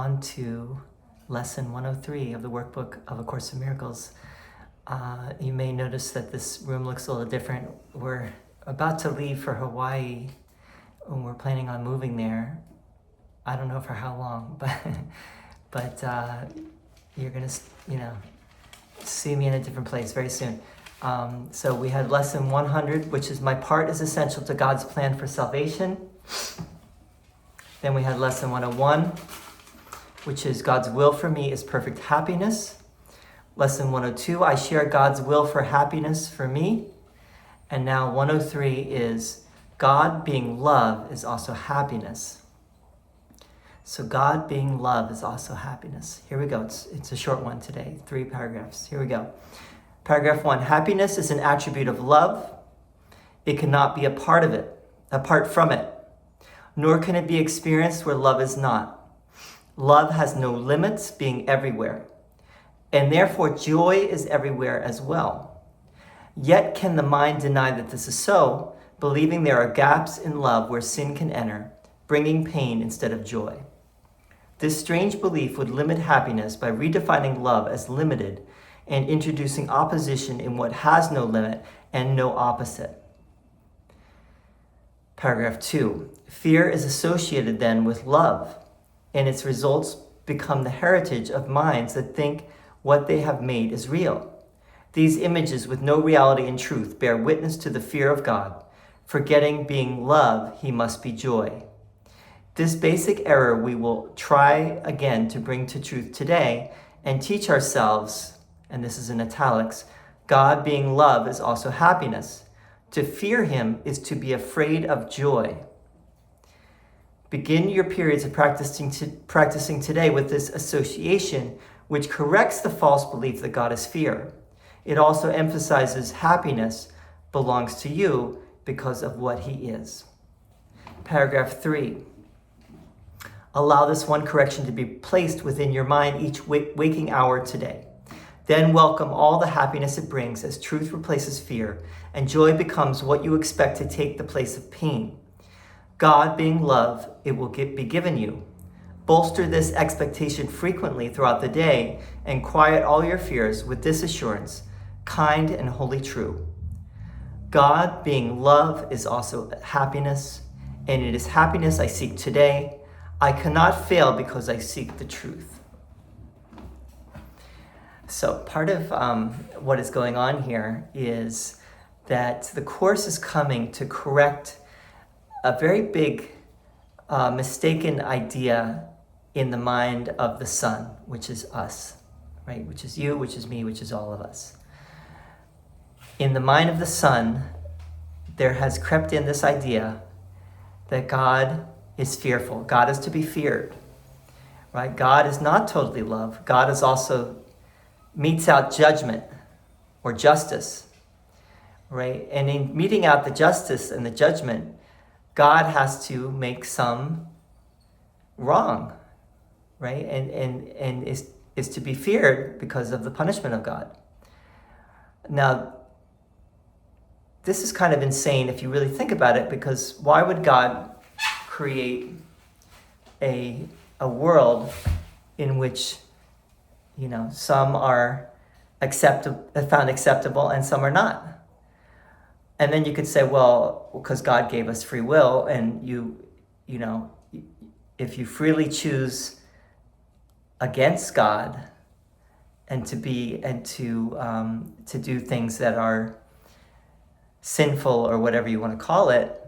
on to lesson 103 of the workbook of A Course in Miracles. You may notice that this room looks a little different. We're about to leave for Hawaii, and we're planning on moving there. I don't know for how long, but you're gonna, see me in a different place very soon. So we had lesson 100, which is my part is essential to God's plan for salvation. Then we had lesson 101, which is God's will for me is perfect happiness. Lesson 102, I share God's will for happiness for me. And now 103 is God being love is also happiness. So God being love is also happiness. Here we go. It's a short one today, 3 paragraphs. Here we go. Paragraph 1, happiness is an attribute of love. It cannot be apart from it. Nor can it be experienced where love is not. Love has no limits, being everywhere. And therefore joy is everywhere as well. Yet can the mind deny that this is so, believing there are gaps in love where sin can enter, bringing pain instead of joy. This strange belief would limit happiness by redefining love as limited and introducing opposition in what has no limit and no opposite. Paragraph 2, fear is associated then with love, and its results become the heritage of minds that think what they have made is real. These images with no reality and truth bear witness to the fear of God. Forgetting being love, he must be joy. This basic error we will try again to bring to truth today and teach ourselves, and this is in italics, God being love is also happiness. To fear him is to be afraid of joy. Begin your periods of practicing today with this association, which corrects the false belief that God is fear. It also emphasizes happiness belongs to you because of what he is. Paragraph 3. Allow this one correction to be placed within your mind each waking hour today. Then welcome all the happiness it brings as truth replaces fear and joy becomes what you expect to take the place of pain. God being love, it will be given you. Bolster this expectation frequently throughout the day and quiet all your fears with this assurance, kind and wholly true. God being love is also happiness, and it is happiness I seek today. I cannot fail because I seek the truth. So part of what is going on here is that the Course is coming to correct a very big mistaken idea in the mind of the Son, which is us, right? Which is you, which is me, which is all of us. In the mind of the Son, there has crept in this idea that God is fearful. God is to be feared, right? God is not totally love. God is also metes out judgment or justice, right? And in meting out the justice and the judgment, God has to make some wrong, right? And is to be feared because of the punishment of God. Now, this is kind of insane if you really think about it, because why would God create a world in which some are found acceptable and some are not? And then you could say, well, because God gave us free will, and if you freely choose against God and to do things that are sinful or whatever you want to call it,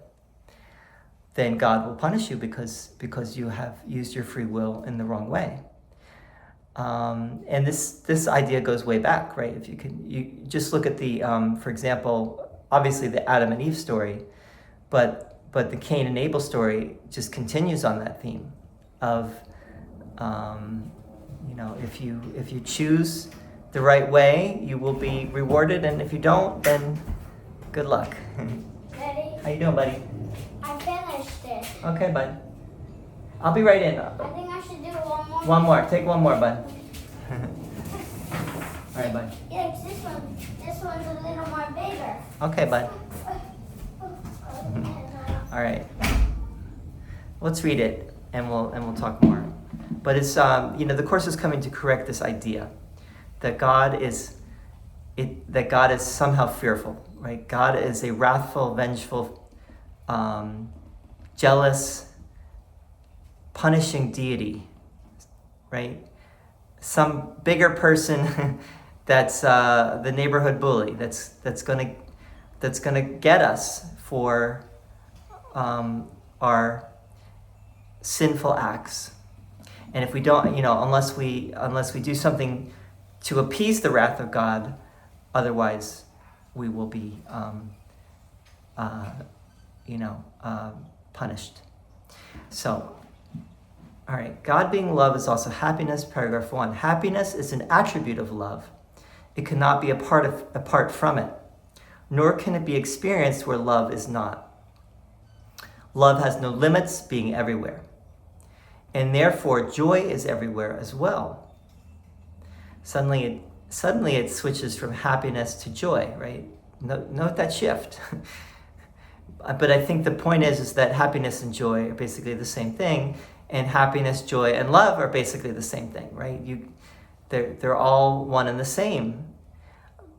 then God will punish you because you have used your free will in the wrong way. And this idea goes way back, right? If you just look at the, for example, obviously the Adam and Eve story, but the Cain and Abel story just continues on that theme of, if you choose the right way, you will be rewarded, and if you don't, then good luck. Ready? How you doing, buddy? I finished it. Okay, bud. I'll be right in. I think I should do one more. One more. Take one more, bud. All right, bud. Yeah, this one's a little more bigger. Okay, bud. All right. Let's read it, and we'll talk more. But it's, the Course is coming to correct this idea that God is somehow fearful, right? God is a wrathful, vengeful, jealous, punishing deity, right? Some bigger person that's the neighborhood bully that's gonna get us for our sinful acts. And if we don't, unless we do something to appease the wrath of God, otherwise we will be punished. So, all right, God being love is also happiness, paragraph 1. Happiness is an attribute of love. It cannot be apart from it, nor can it be experienced where love is not. Love has no limits, being everywhere. And therefore, joy is everywhere as well. Suddenly it switches from happiness to joy, right? Note that shift. But I think the point is that happiness and joy are basically the same thing, and happiness, joy, and love are basically the same thing, right? They're all one and the same.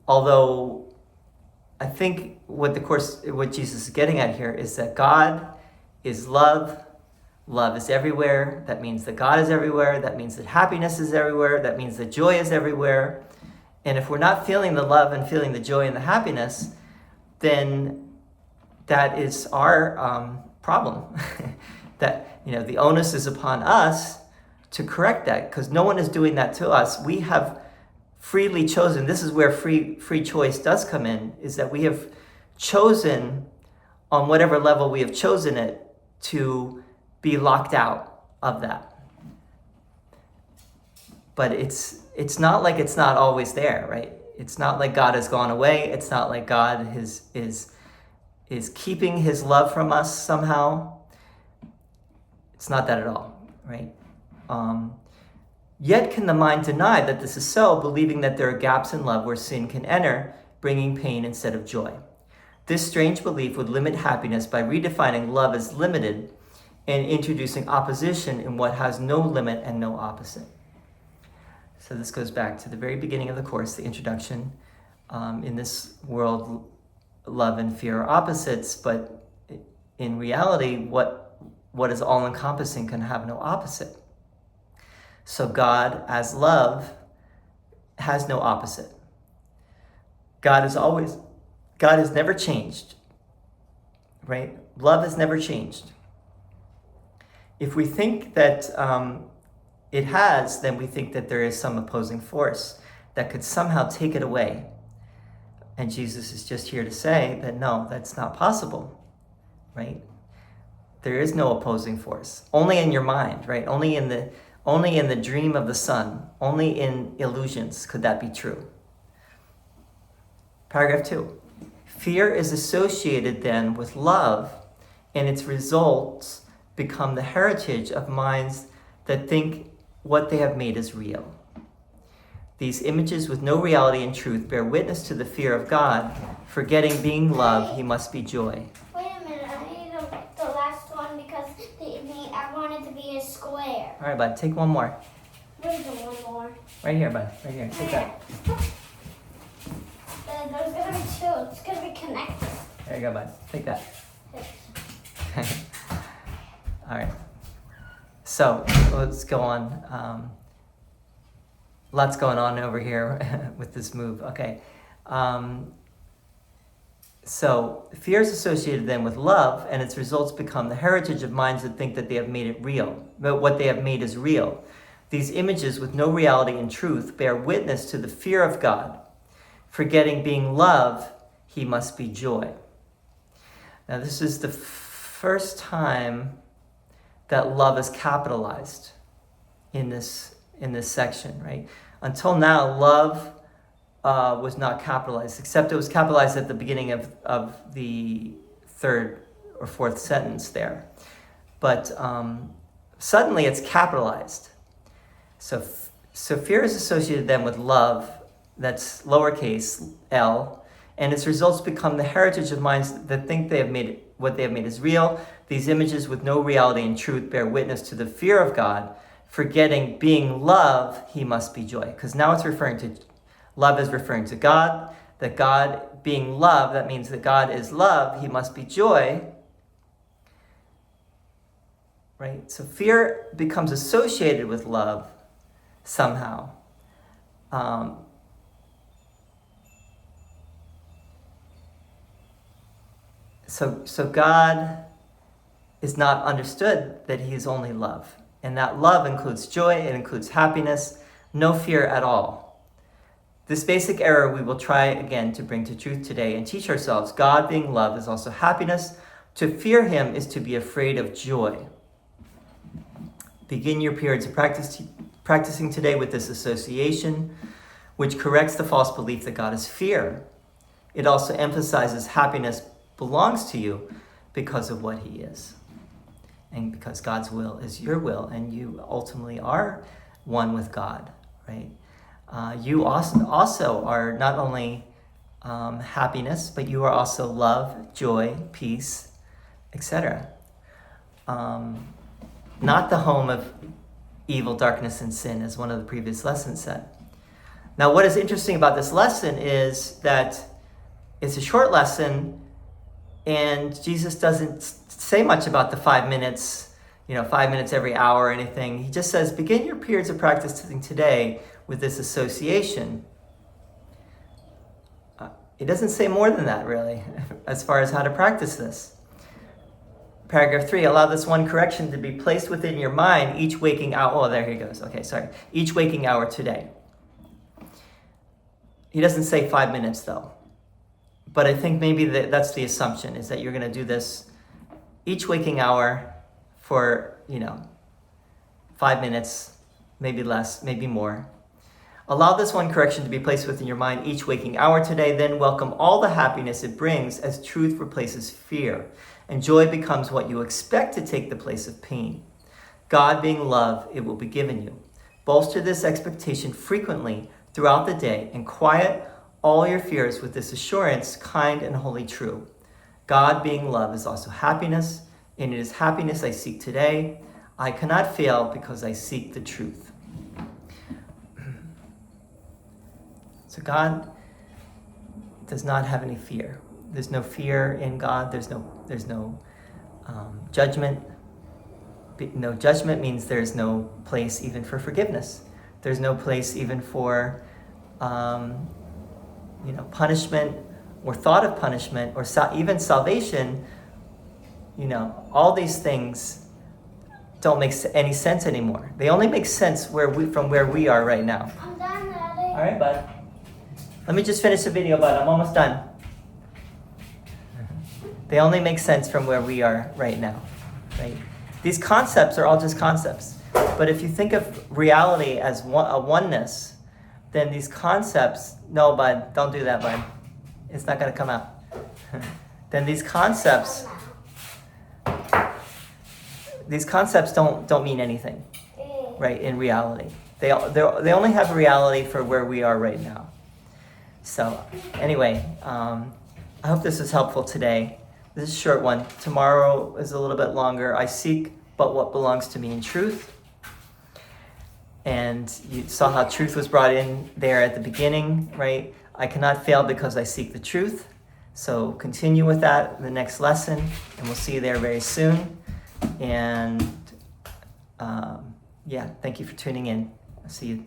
Although I think what Jesus is getting at here is that God is love. Love is everywhere. That means that God is everywhere. That means that happiness is everywhere. That means that joy is everywhere. And if we're not feeling the love and feeling the joy and the happiness, then that is our problem. That, the onus is upon us to correct that, because no one is doing that to us. We have freely chosen. This is where free choice does come in, is that we have chosen, on whatever level we have chosen it, to be locked out of that. But it's not like it's not always there, right? It's not like God has gone away. It's not like God is keeping his love from us somehow. It's not that at all, right? Yet can the mind deny that this is so, believing that there are gaps in love where sin can enter, bringing pain instead of joy. This strange belief would limit happiness by redefining love as limited and introducing opposition in what has no limit and no opposite. So this goes back to the very beginning of the Course, the introduction. In this world, love and fear are opposites, but in reality, what is all-encompassing can have no opposite. So God, as love, has no opposite. God has never changed, right? Love has never changed. If we think that it has, then we think that there is some opposing force that could somehow take it away. And Jesus is just here to say that no, that's not possible, right? There is no opposing force. Only in your mind, right? Only in the dream of the sun, only in illusions could that be true. Paragraph 2. Fear is associated then with love, and its results become the heritage of minds that think what they have made is real. These images with no reality and truth bear witness to the fear of God. Forgetting being love, he must be joy. Wait a minute, I need the last one because I want it to be a square. All right, bud, take one more. Where's the one more? Right here, bud, right here, take that. There's gonna be two, it's gonna be connected. There you go, bud, take that. All right, so let's go on. Lots going on over here with this move. Okay, so fear is associated then with love, and its results become the heritage of minds that think that they have made it real, but what they have made is real. These images with no reality and truth bear witness to the fear of God. Forgetting being love, he must be joy. Now this is the first time that love is capitalized in this section, right? Until now, love was not capitalized, except it was capitalized at the beginning of the third or fourth sentence there. But suddenly it's capitalized. So fear is associated then with love, that's lowercase l, and its results become the heritage of minds that think they have made what they have made is real. These images with no reality and truth bear witness to the fear of God. forgetting being love, he must be joy. Because now it's referring to, love is referring to God, that God being love, that means that God is love, he must be joy. Right? So fear becomes associated with love somehow. So God is not understood that he is only love. And that love includes joy, it includes happiness, no fear at all. This basic error we will try again to bring to truth today and teach ourselves God being love is also happiness. To fear him is to be afraid of joy. Begin your periods of practicing today with this association, which corrects the false belief that God is fear. It also emphasizes happiness belongs to you because of what he is. And because God's will is your will, and you ultimately are one with God, right? You also are not only happiness, but you are also love, joy, peace, etc. Not the home of evil, darkness, and sin, as one of the previous lessons said. Now, what is interesting about this lesson is that it's a short lesson, and Jesus doesn't say much about the 5 minutes, 5 minutes every hour or anything. He just says, begin your periods of practicing today with this association. It doesn't say more than that, really, as far as how to practice this. Paragraph 3, allow this one correction to be placed within your mind each waking hour. Oh, there he goes. Okay, sorry. Each waking hour today. He doesn't say 5 minutes, though. But I think maybe that's the assumption, is that you're going to do this each waking hour for, 5 minutes, maybe less, maybe more. Allow this one correction to be placed within your mind each waking hour today, then welcome all the happiness it brings as truth replaces fear, and joy becomes what you expect to take the place of pain. God being love, it will be given you. Bolster this expectation frequently throughout the day and quiet all your fears with this assurance, kind and wholly true. God being love is also happiness, and it is happiness I seek today. I cannot fail because I seek the truth. So God does not have any fear. There's no fear in God. There's no judgment. No judgment means there's no place even for forgiveness. There's no place even for punishment or thought of punishment or even salvation. All these things don't make any sense anymore. They only make sense from where we are right now. I'm done, Daddy. All right, bud. Let me just finish the video, bud. I'm almost done. They only make sense from where we are right now, right? These concepts are all just concepts. But if you think of reality as a oneness, then these concepts, no, bud, don't do that, bud. It's not going to come out. Then these concepts don't mean anything, right, in reality. They only have reality for where we are right now. So anyway, I hope this was helpful today. This is a short one. Tomorrow is a little bit longer. I seek but what belongs to me in truth. And you saw how truth was brought in there at the beginning, right? I cannot fail because I seek the truth. So continue with that in the next lesson, and we'll see you there very soon. And thank you for tuning in. I'll see you